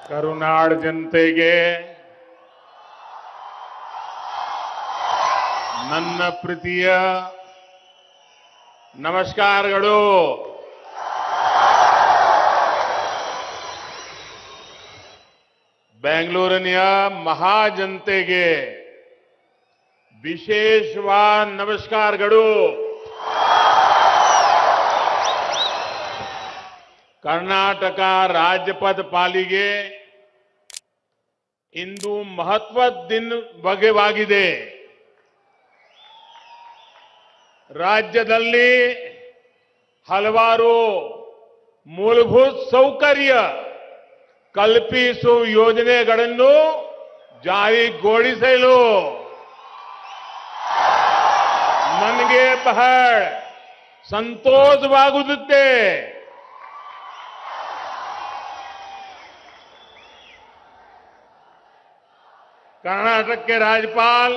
ಕರುನಾಡ ಜನತೆಗೆ ನನ್ನ ಪ್ರೀತಿಯ ನಮಸ್ಕಾರಗಳು. ಬೆಂಗಳೂರಿನ ಮಹಾಜನತೆಗೆ ವಿಶೇಷವಾದ ನಮಸ್ಕಾರಗಳು. ಕರ್ನಾಟಕ ರಾಜ್ಯಪಥ ಪಾಲಿಗೆ ಇಂದು ಮಹತ್ವದ ದಿನವಾಗಿದೆ. ರಾಜ್ಯದಲ್ಲಿ ಹಲವಾರು ಮೂಲಭೂತ ಸೌಕರ್ಯ ಕಲ್ಪಿಸುವ ಯೋಜನೆಗಳನ್ನು ಜಾರಿಗೊಳಿಸಲು ನನಗೆ ಬಹಳ ಸಂತೋಷವಾಗುತ್ತದೆ. कर्नाटक के राज्यपाल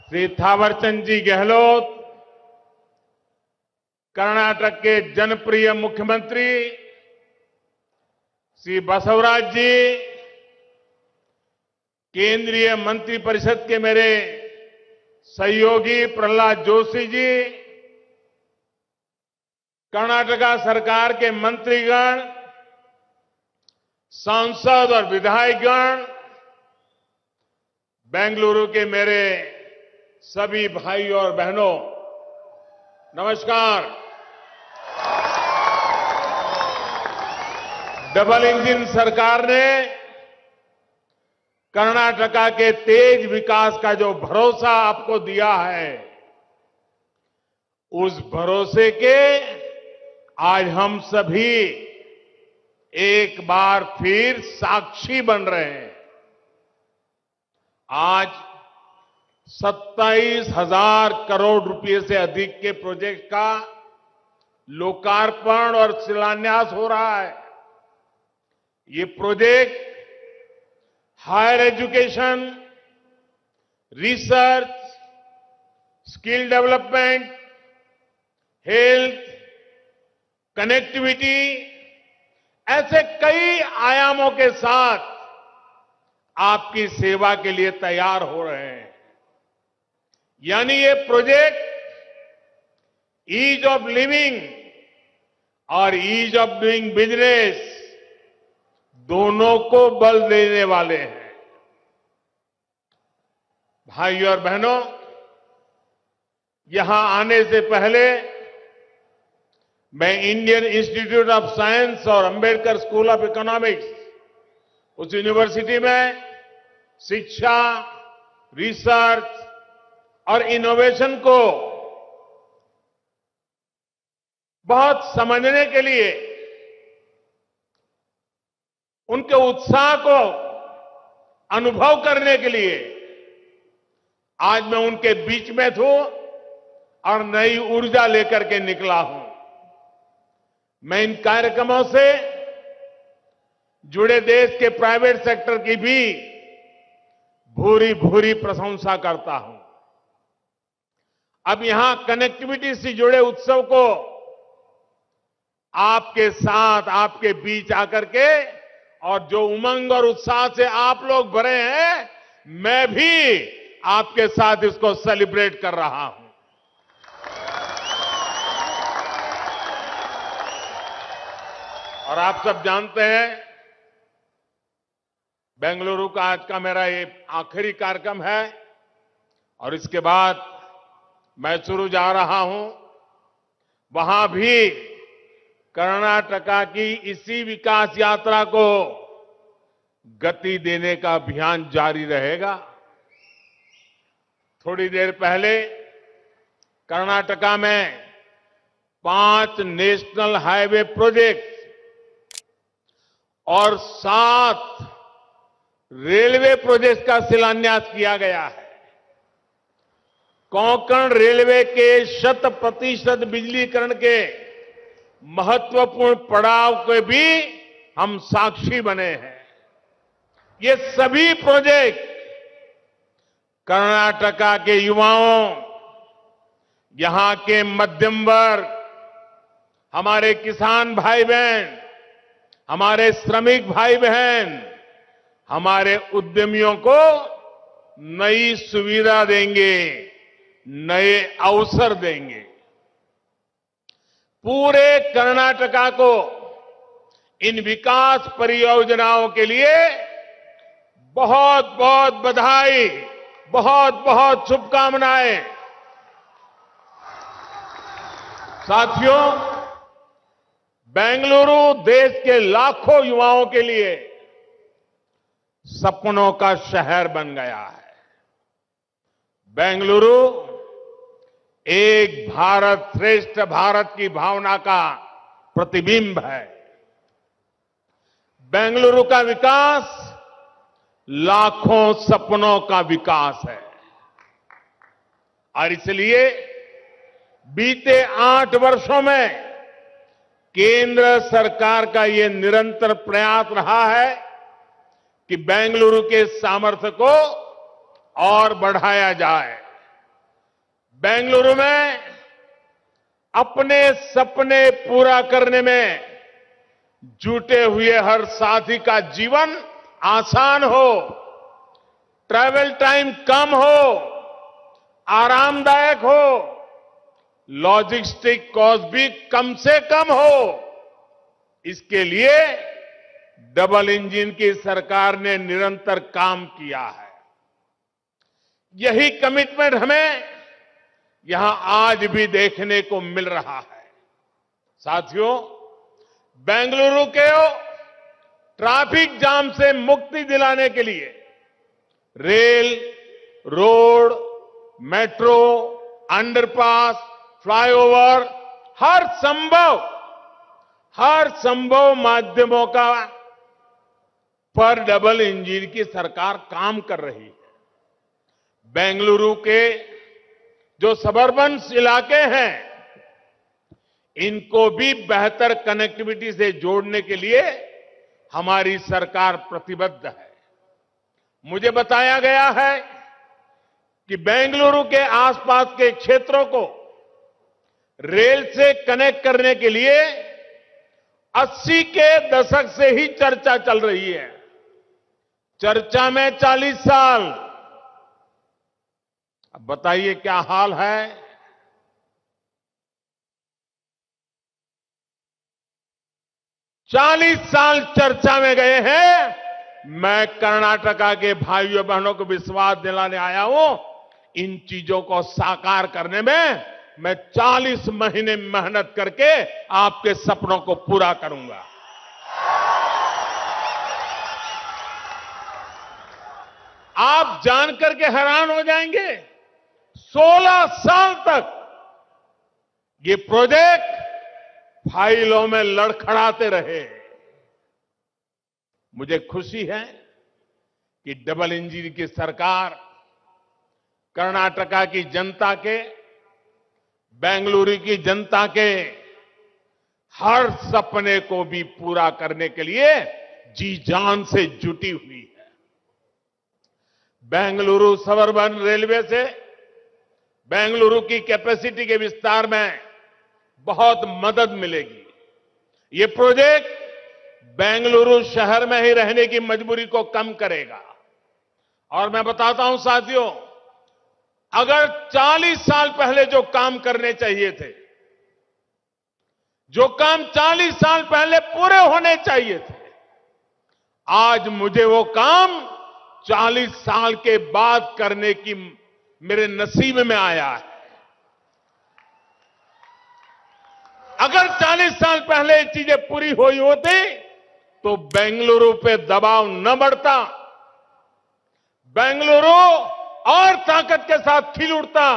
श्री थावरचंद जी गहलोत, कर्नाटक के जनप्रिय मुख्यमंत्री श्री बसवराज जी, केंद्रीय मंत्रिपरिषद के मेरे सहयोगी प्रहलाद जोशी जी, कर्नाटका सरकार के मंत्रीगण, सांसद और विधायकगण, बेंगलुरु के मेरे सभी भाई और बहनों, नमस्कार. डबल इंजन सरकार ने कर्नाटका के तेज विकास का जो भरोसा आपको दिया है, उस भरोसे के आज हम सभी एक बार फिर साक्षी बन रहे हैं. आज 27,000 करोड़ रुपए से अधिक के प्रोजेक्ट का लोकार्पण और शिलान्यास हो रहा है. ये project higher education, research, skill development, health, connectivity ऐसे कई आयामों के साथ आपकी सेवा के लिए तैयार हो रहे हैं. यानी ये प्रोजेक्ट ईज ऑफ लिविंग और ईज ऑफ डूइंग बिजनेस दोनों को बल देने वाले हैं. भाइयों और बहनों, यहां आने से पहले मैं इंडियन इंस्टीट्यूट ऑफ साइंस और अंबेडकर स्कूल ऑफ इकोनॉमिक्स, उस यूनिवर्सिटी में शिक्षा, रिसर्च और इनोवेशन को बहुत समझने के लिए, उनके उत्साह को अनुभव करने के लिए आज मैं उनके बीच में हूं और नई ऊर्जा लेकर के निकला हूं. मैं इन कार्यक्रमों से जुड़े देश के प्राइवेट सेक्टर की भी भूरी भूरी प्रशंसा करता हूं. अब यहां कनेक्टिविटी से जुड़े उत्सव को आपके साथ, आपके बीच आकर के और जो उमंग और उत्साह से आप लोग भरे हैं, मैं भी आपके साथ इसको सेलिब्रेट कर रहा हूं. और आप सब जानते हैं, बेंगलुरु का आज का मेरा ये आखिरी कार्यक्रम है और इसके बाद मैसूरू जा रहा हूं. वहां भी कर्नाटका की इसी विकास यात्रा को गति देने का अभियान जारी रहेगा. थोड़ी देर पहले कर्नाटका में 5 नेशनल हाईवे प्रोजेक्ट और 7 रेलवे प्रोजेक्ट का शिलान्यास किया गया है. कोंकण रेलवे के 100% बिजलीकरण के महत्वपूर्ण पड़ाव के भी हम साक्षी बने हैं. ये सभी प्रोजेक्ट कर्नाटका के युवाओं, यहां के मध्यम वर्ग, हमारे किसान भाई बहन, हमारे श्रमिक भाई बहन, हमारे उद्यमियों को नई सुविधा देंगे, नए अवसर देंगे। पूरे कर्नाटका को इन विकास परियोजनाओं के लिए बहुत बहुत बधाई, बहुत बहुत शुभकामनाएं। साथियों, बेंगलुरु देश के लाखों युवाओं के लिए सपनों का शहर बन गया है। बेंगलुरु एक भारत श्रेष्ठ भारत की भावना का प्रतिबिंब है। बेंगलुरु का विकास लाखों सपनों का विकास है और इसलिए बीते 8 वर्षों में केंद्र सरकार का यह निरंतर प्रयास रहा है कि बेंगलुरु के सामर्थ्य को और बढ़ाया जाए। बेंगलुरु में अपने सपने पूरा करने में जुटे हुए हर साथी का जीवन आसान हो, ट्रैवल टाइम कम हो, आरामदायक हो, लॉजिस्टिक कॉस्ट भी कम से कम हो। इसके लिए डबल इंजन की सरकार ने निरंतर काम किया है। यही कमिटमेंट हमें यहां आज भी देखने को मिल रहा है। साथियों, बेंगलुरु के ट्रैफिक जाम से मुक्ति दिलाने के लिए rail, road, metro, underpass, flyover, हर संभव माध्यमों का पर डबल इंजन की सरकार काम कर रही है। बेंगलुरु के जो सबर्बन इलाके हैं, इनको भी बेहतर कनेक्टिविटी से जोड़ने के लिए हमारी सरकार प्रतिबद्ध है। मुझे बताया गया है कि बेंगलुरु के आसपास के क्षेत्रों को रेल से कनेक्ट करने के लिए 80 के दशक से ही चर्चा चल रही है। चर्चा में 40 साल। अब बताइए क्या हाल है। 40 साल चर्चा में गए हैं। मैं कर्नाटका के भाइयों बहनों को विश्वास दिलाने आया हूं, इन चीजों को साकार करने में मैं 40 महीने मेहनत करके आपके सपनों को पूरा करूंगा। आप जानकर के हैरान हो जाएंगे, 16 साल तक ये प्रोजेक्ट फाइलों में लड़खड़ाते रहे। मुझे खुशी है कि डबल इंजन की सरकार कर्नाटका की जनता के, बेंगलुरु की जनता के हर सपने को भी पूरा करने के लिए जी जान से जुटी हुई है। बेंगलुरु सबर्बन रेलवे से बेंगलुरु की कैपेसिटी के विस्तार में बहुत मदद मिलेगी। ये प्रोजेक्ट बेंगलुरु शहर में ही रहने की मजबूरी को कम करेगा। और मैं बताता हूं साथियों, अगर 40 साल पहले जो काम करने चाहिए थे, जो काम 40 साल पहले पूरे होने चाहिए थे, आज मुझे वो काम 40 साल के बाद करने की मेरे नसीब में आया है। अगर 40 साल पहले ये चीजें पूरी हुई होती तो बेंगलुरु पे दबाव न बढ़ता, बेंगलुरु और ताकत के साथ खिल उठता।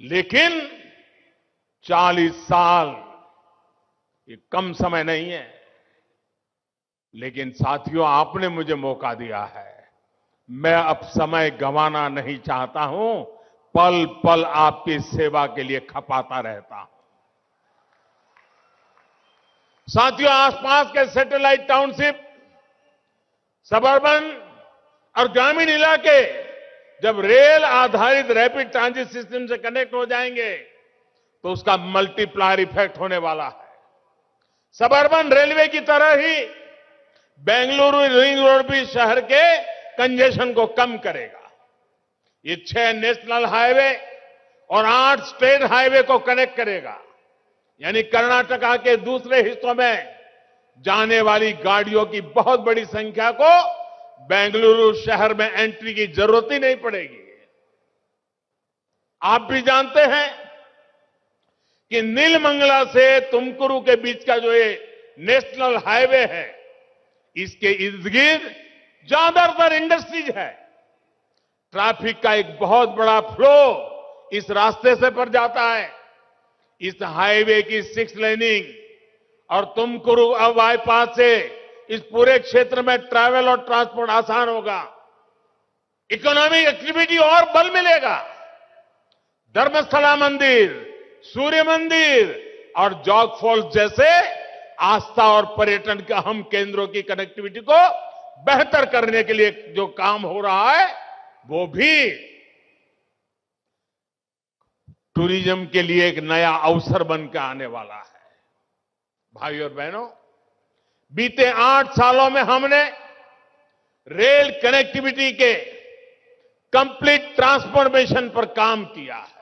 लेकिन 40 साल ये कम समय नहीं है। लेकिन साथियों, आपने मुझे मौका दिया है। मैं अब समय गंवाना नहीं चाहता हूं। पल पल आपकी सेवा के लिए खपाता रहता हूं। साथियों, आसपास के सैटेलाइट टाउनशिप, सबर्बन और ग्रामीण इलाके जब रेल आधारित रैपिड ट्रांजिट सिस्टम से कनेक्ट हो जाएंगे तो उसका मल्टीप्लायर इफेक्ट होने वाला है। सबअर्बन रेलवे की तरह ही बेंगलुरु रिंग रोड भी शहर के कंजेशन को कम करेगा। ये 6 नेशनल हाईवे और 8 स्टेट हाईवे को कनेक्ट करेगा, यानी कर्नाटका के दूसरे हिस्सों में जाने वाली गाड़ियों की बहुत बड़ी संख्या को बेंगलुरु शहर में एंट्री की जरूरत ही नहीं पड़ेगी। आप भी जानते हैं कि नीलमंगला से तुमकुरू के बीच का जो ये नेशनल हाईवे है, इसके इर्द गिर्द ज्यादातर इंडस्ट्रीज है। ट्रैफिक का एक बहुत बड़ा फ्लो इस रास्ते से पर जाता है। इस हाईवे की 6 लेनिंग और तुमकुरू बाईपास से इस पूरे क्षेत्र में ट्रैवल और ट्रांसपोर्ट आसान होगा। इकोनॉमिक एक्टिविटी और बल मिलेगा। धर्मस्थला मंदिर, सूर्य मंदिर और जॉग फॉल्स जैसे आस्था और पर्यटन के अहम केंद्रों की कनेक्टिविटी को बेहतर करने के लिए जो काम हो रहा है, वो भी टूरिज्म के लिए एक नया अवसर बनकर आने वाला है। भाइयों और बहनों, बीते 8 सालों में हमने रेल कनेक्टिविटी के कंप्लीट ट्रांसफॉर्मेशन पर काम किया है।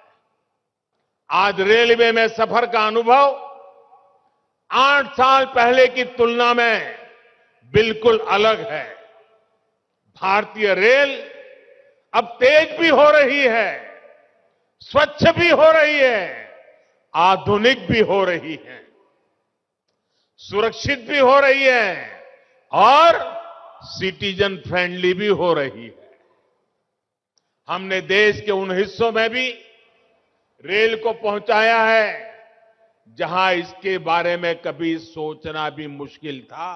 आज रेलवे में सफर का अनुभव 8 साल पहले की तुलना में बिल्कुल अलग है। भारतीय रेल अब तेज भी हो रही है, स्वच्छ भी हो रही है, आधुनिक भी हो रही है, सुरक्षित भी हो रही है और सिटीजन फ्रेंडली भी हो रही है। हमने देश के उन हिस्सों में भी रेल को पहुंचाया है जहां इसके बारे में कभी सोचना भी मुश्किल था।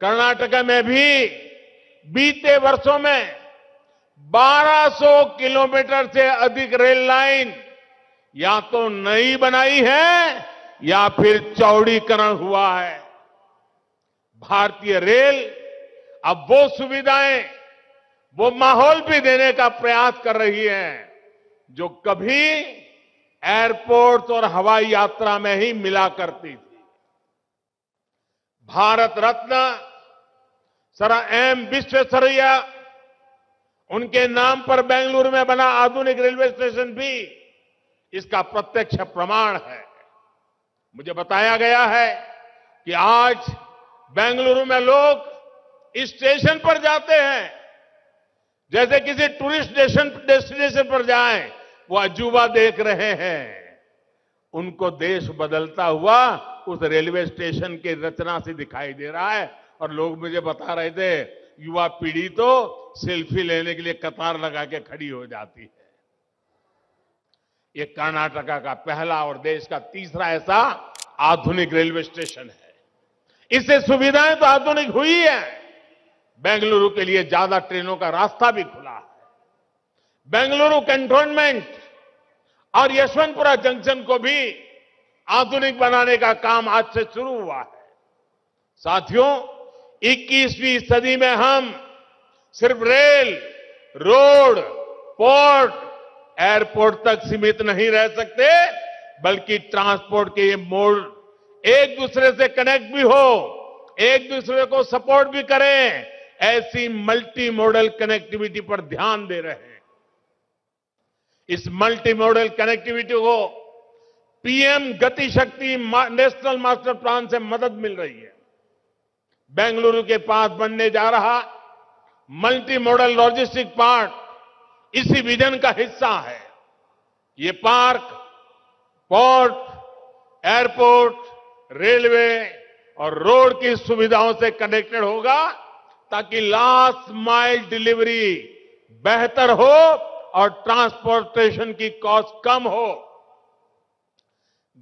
कर्नाटक में भी बीते वर्षों में 1200 किलोमीटर से अधिक रेल लाइन या तो नई बनाई है या फिर चौड़ीकरण हुआ है। भारतीय रेल अब वो सुविधाएं, वो माहौल भी देने का प्रयास कर रही है जो कभी एयरपोर्ट और हवाई यात्रा में ही मिला करती थी। भारत रत्न सर एम विश्वेश्वरैया, उनके नाम पर बेंगलुरु में बना आधुनिक रेलवे स्टेशन भी इसका प्रत्यक्ष प्रमाण है। मुझे बताया गया है कि आज बेंगलुरु में लोग इस स्टेशन पर जाते हैं जैसे किसी टूरिस्ट डेस्टिनेशन पर जाएं, वो अजूबा देख रहे हैं। उनको देश बदलता हुआ उस रेलवे स्टेशन की रचना से दिखाई दे रहा है। और लोग मुझे बता रहे थे, युवा पीढ़ी तो सेल्फी लेने के लिए कतार लगा के खड़ी हो जाती है। ये कर्नाटका का पहला और देश का तीसरा ऐसा आधुनिक रेलवे स्टेशन है। इससे सुविधाएं तो आधुनिक हुई है, बेंगलुरु के लिए ज्यादा ट्रेनों का रास्ता भी खुला है। बेंगलुरु कैंटोनमेंट और यशवंतपुरा जंक्शन को भी आधुनिक बनाने का काम आज से शुरू हुआ है। साथियों, 21वीं सदी में हम सिर्फ रेल, रोड, पोर्ट, एयरपोर्ट तक सीमित नहीं रह सकते, बल्कि ट्रांसपोर्ट के ये मोड एक दूसरे से कनेक्ट भी हो, एक दूसरे को सपोर्ट भी करें, ऐसी मल्टी मॉडल कनेक्टिविटी पर ध्यान दे रहे हैं। इस मल्टी मॉडल कनेक्टिविटी को पीएम गति शक्ति नेशनल मास्टर प्लान से मदद मिल रही है। बेंगलुरु के पास बनने जा रहा मल्टी मॉडल लॉजिस्टिक पार्क इसी विजन का हिस्सा है। ये पार्क पोर्ट, एयरपोर्ट, रेलवे और रोड की सुविधाओं से कनेक्टेड होगा ताकि लास्ट माइल डिलीवरी बेहतर हो और ट्रांसपोर्टेशन की कॉस्ट कम हो।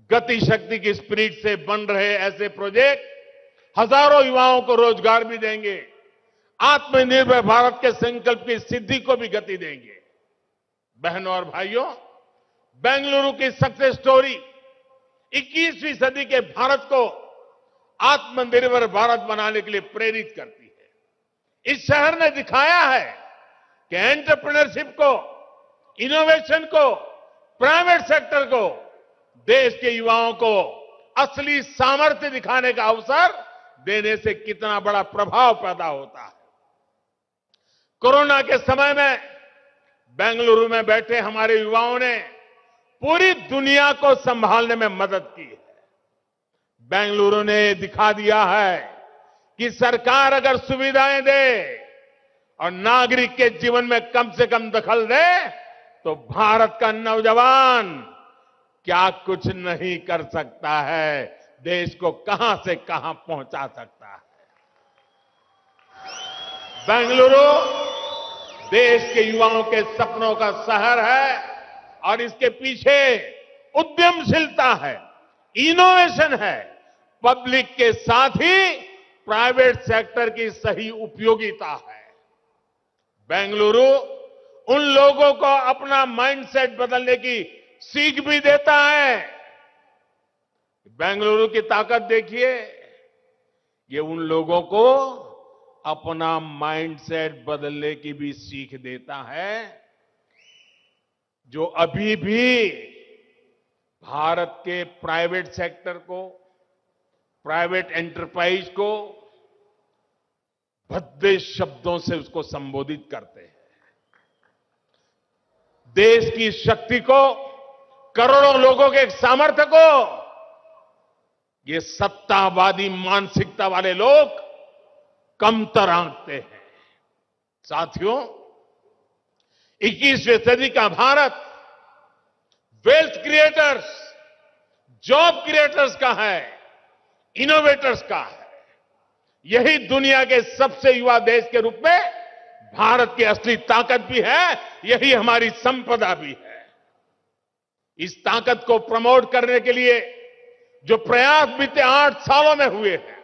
गति शक्ति की स्पिरिट से बन रहे ऐसे प्रोजेक्ट हजारों युवाओं को रोजगार भी देंगे, आत्मनिर्भर भारत के संकल्प की सिद्धि को भी गति देंगे। बहनों और भाइयों, बेंगलुरु की सक्सेस स्टोरी 21वीं सदी के भारत को आत्मनिर्भर भारत बनाने के लिए प्रेरित करती है। इस शहर ने दिखाया है कि एंटरप्रेन्योरशिप को, इनोवेशन को, प्राइवेट सेक्टर को, देश के युवाओं को असली सामर्थ्य दिखाने का अवसर देने से कितना बड़ा प्रभाव पैदा होता है। कोरोना के समय में बेंगलुरु में बैठे हमारे युवाओं ने पूरी दुनिया को संभालने में मदद की है। बेंगलुरु ने दिखा दिया है कि सरकार अगर सुविधाएं दे और नागरिक के जीवन में कम से कम दखल दे तो भारत का नौजवान क्या कुछ नहीं कर सकता है, देश को कहां से कहां पहुंचा सकता है। बेंगलुरु देश के युवाओं के सपनों का शहर है और इसके पीछे उद्यमशीलता है, इनोवेशन है, पब्लिक के साथ ही प्राइवेट सेक्टर की सही उपयोगिता है। बेंगलुरु उन लोगों को अपना माइंडसेट बदलने की सीख भी देता है। बेंगलुरु की ताकत देखिए, ये उन लोगों को अपना माइंडसेट बदलने की भी सीख देता है जो अभी भी भारत के प्राइवेट सेक्टर को, प्राइवेट एंटरप्राइज को भद्दे शब्दों से उसको संबोधित करते हैं। देश की शक्ति को, करोड़ों लोगों के सामर्थ्य को ये सत्तावादी मानसिकता वाले लोग कमतर आंकते हैं। साथियों, 21वीं सदी का Bharat wealth creators, job creators का है, इनोवेटर्स का है। यही दुनिया के सबसे युवा देश के रूप में भारत की असली ताकत भी है, यही हमारी संपदा भी है। इस ताकत को प्रमोट करने के लिए जो प्रयास बीते 8 सालों में हुए हैं,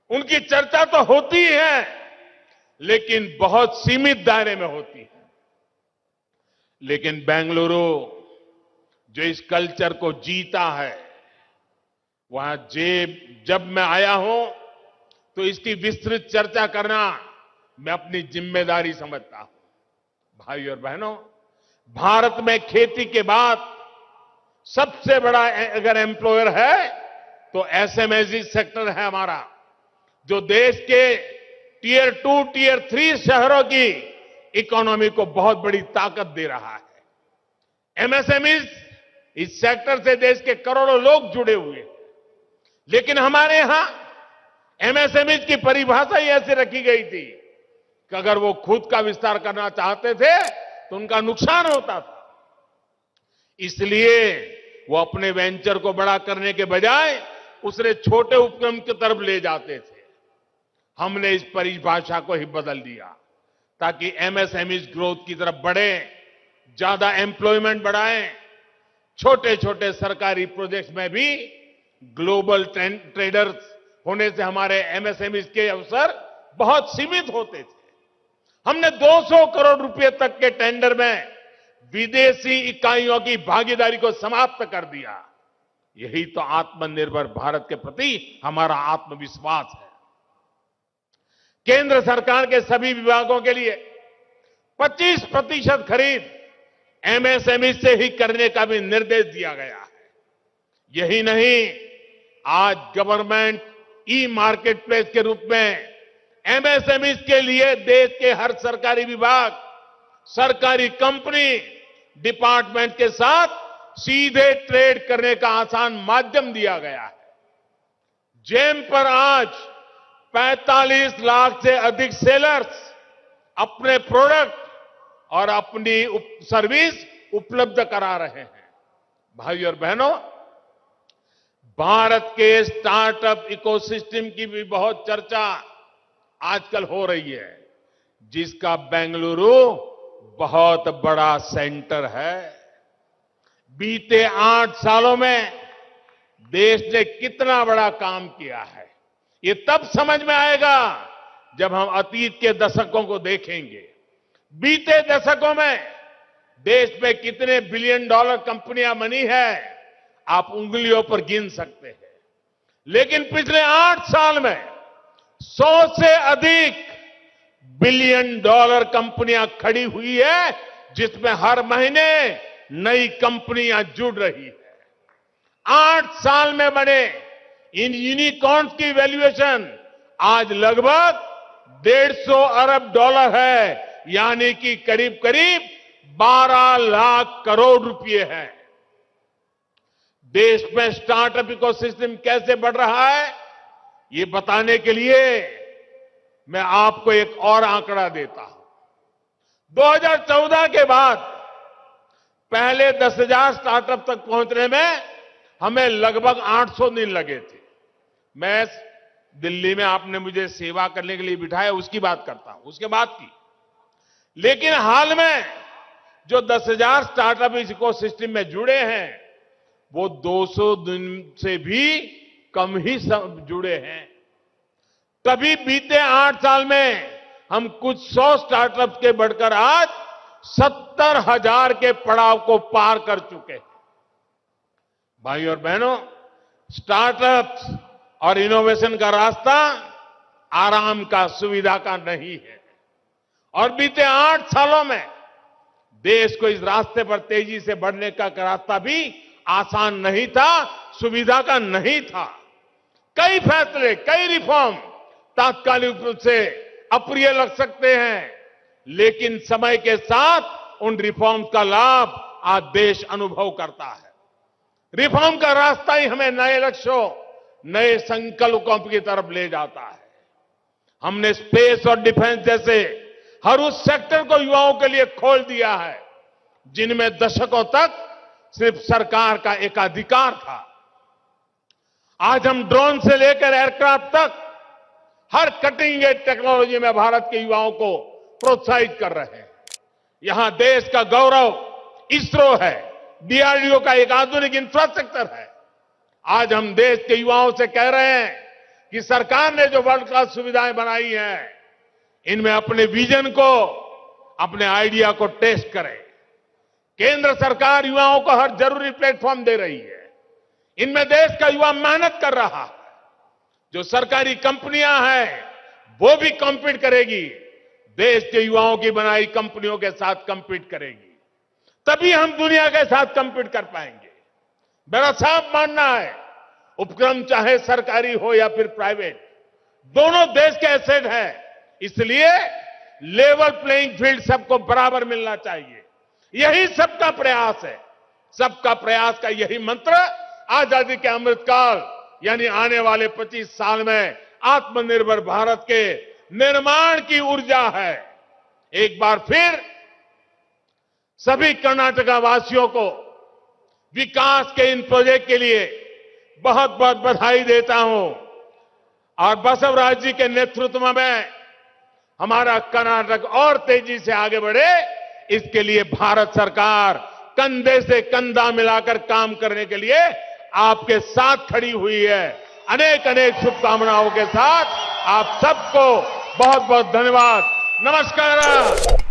उनकी चर्चा तो होती ही है, लेकिन बहुत सीमित दायरे में होती है। लेकिन बेंगलुरु जो इस कल्चर को जीता है, वहां जब मैं आया हूं तो इसकी विस्तृत चर्चा करना मैं अपनी जिम्मेदारी समझता हूं। भाई और बहनों, भारत में खेती के बाद सबसे बड़ा अगर एम्प्लॉयर है तो एसएमई सेक्टर है हमारा, जो देश के टियर 2, टियर 3 शहरों की इकोनॉमी को बहुत बड़ी ताकत दे रहा है। एमएसएमई इस सेक्टर से देश के करोड़ों लोग जुड़े हुए हैं। लेकिन हमारे यहां एमएसएमई की परिभाषा ही ऐसे रखी गई थी कि अगर वो खुद का विस्तार करना चाहते थे तो उनका नुकसान होता था। इसलिए वो अपने वेंचर को बड़ा करने के बजाय उसे छोटे उपक्रम की तरफ ले जाते थे। हमने इस परिभाषा को ही बदल दिया ताकि एमएसएमई ग्रोथ की तरफ बढ़े, ज्यादा एम्प्लॉयमेंट बढ़ाएं, छोटे छोटे सरकारी प्रोजेक्ट्स में भी ग्लोबल ट्रेडर्स होने से हमारे एमएसएमई के अवसर बहुत सीमित होते थे। हमने 200 करोड़ रुपए तक के टेंडर में विदेशी इकाइयों की भागीदारी को समाप्त कर दिया। यही तो आत्मनिर्भर भारत के प्रति हमारा आत्मविश्वास है। केंद्र सरकार के सभी विभागों के लिए 25% खरीद एमएसएमई से ही करने का भी निर्देश दिया गया है। यही नहीं, आज गवर्नमेंट ई मार्केट प्लेस के रूप में एमएसएमई के लिए देश के हर सरकारी विभाग, सरकारी कंपनी, डिपार्टमेंट के साथ सीधे ट्रेड करने का आसान माध्यम दिया गया है। जेम पर आज 45 लाख से अधिक सेलर्स अपने प्रोडक्ट और अपनी सर्विस उपलब्ध करा रहे हैं। भाई और बहनों, भारत के स्टार्टअप इकोसिस्टम की भी बहुत चर्चा आजकल हो रही है, जिसका बेंगलुरु बहुत बड़ा सेंटर है। बीते 8 सालों में देश ने कितना बड़ा काम किया है, ये तब समझ में आएगा जब हम अतीत के दशकों को देखेंगे। बीते दशकों में देश में कितने बिलियन डॉलर कंपनियां बनी है, आप उंगलियों पर गिन सकते हैं। लेकिन पिछले 8 साल में 100 से अधिक बिलियन डॉलर कंपनियां खड़ी हुई है, जिसमें हर महीने नई कंपनियां जुड़ रही है। 8 साल में बने इन यूनिकॉर्न्स की वैल्यूएशन आज लगभग 150 अरब डॉलर है, यानी कि करीब करीब 12 लाख करोड़ रुपए हैं। देश में स्टार्टअप इकोसिस्टम कैसे बढ़ रहा है, ये बताने के लिए मैं आपको एक और आंकड़ा देता हूं। 2014 के बाद पहले 10,000 स्टार्टअप तक पहुंचने में हमें लगभग 800 दिन लगे थे। मैं दिल्ली में आपने मुझे सेवा करने के लिए बिठाया, उसकी बात करता हूं, उसके बाद की। लेकिन हाल में जो 10,000 स्टार्टअप इस इकोसिस्टम में जुड़े हैं, वो 200 दिन से भी कम ही जुड़े हैं। तभी बीते 8 साल में हम कुछ 100 स्टार्टअप के बढ़कर आज 70,000 के पड़ाव को पार कर चुके हैं। भाई और बहनों, स्टार्टअप्स और इनोवेशन का रास्ता आराम का, सुविधा का नहीं है। और बीते 8 सालों में देश को इस रास्ते पर तेजी से बढ़ने का रास्ता भी आसान नहीं था, सुविधा का नहीं था। कई फैसले, कई रिफॉर्म तात्कालिक रूप से अप्रिय लग सकते हैं, लेकिन समय के साथ उन रिफॉर्म का लाभ आज देश अनुभव करता है। रिफॉर्म का रास्ता ही हमें नए लक्ष्यों, नए संकल्पों की तरफ ले जाता है। हमने स्पेस और डिफेंस जैसे हर उस सेक्टर को युवाओं के लिए खोल दिया है, जिनमें दशकों तक सिर्फ सरकार का एकाधिकार था। आज हम ड्रोन से लेकर एयरक्राफ्ट तक हर कटिंग एज टेक्नोलॉजी में भारत के युवाओं को प्रोत्साहित कर रहे हैं। यहां देश का गौरव इसरो है, डीआरडीओ का एक आधुनिक इंफ्रास्ट्रक्चर है। आज हम देश के युवाओं से कह रहे हैं कि सरकार ने जो वर्ल्ड क्लास सुविधाएं बनाई हैं, इनमें अपने विजन को, अपने आइडिया को टेस्ट करें। केंद्र सरकार युवाओं को हर जरूरी प्लेटफॉर्म दे रही है। इनमें देश का युवा मेहनत कर रहा है। जो सरकारी कंपनियां हैं, वो भी कॉम्पीट करेगी, देश के युवाओं की बनाई कंपनियों के साथ कॉम्पीट करेगी। तभी हम दुनिया के साथ कॉम्पीट कर पाएंगे। मेरा साफ मानना है, उपक्रम चाहे सरकारी हो या फिर प्राइवेट, दोनों देश के एसेट हैं। इसलिए लेवल प्लेइंग फील्ड सबको बराबर मिलना चाहिए। यही सबका प्रयास है। सबका प्रयास का यही मंत्र आजादी के अमृतकाल यानी आने वाले 25 साल में आत्मनिर्भर भारत के निर्माण की ऊर्जा है। एक बार फिर सभी कर्नाटका वासियों को विकास के इन प्रोजेक्ट के लिए बहुत बहुत बधाई देता हूं। और बसवराज जी के नेतृत्व में हमारा कर्नाटक और तेजी से आगे बढ़े, इसके लिए भारत सरकार कंधे से कंधा मिलाकर काम करने के लिए आपके साथ खड़ी हुई है। अनेक अनेक शुभकामनाओं के साथ आप सबको बहुत बहुत धन्यवाद। नमस्कार।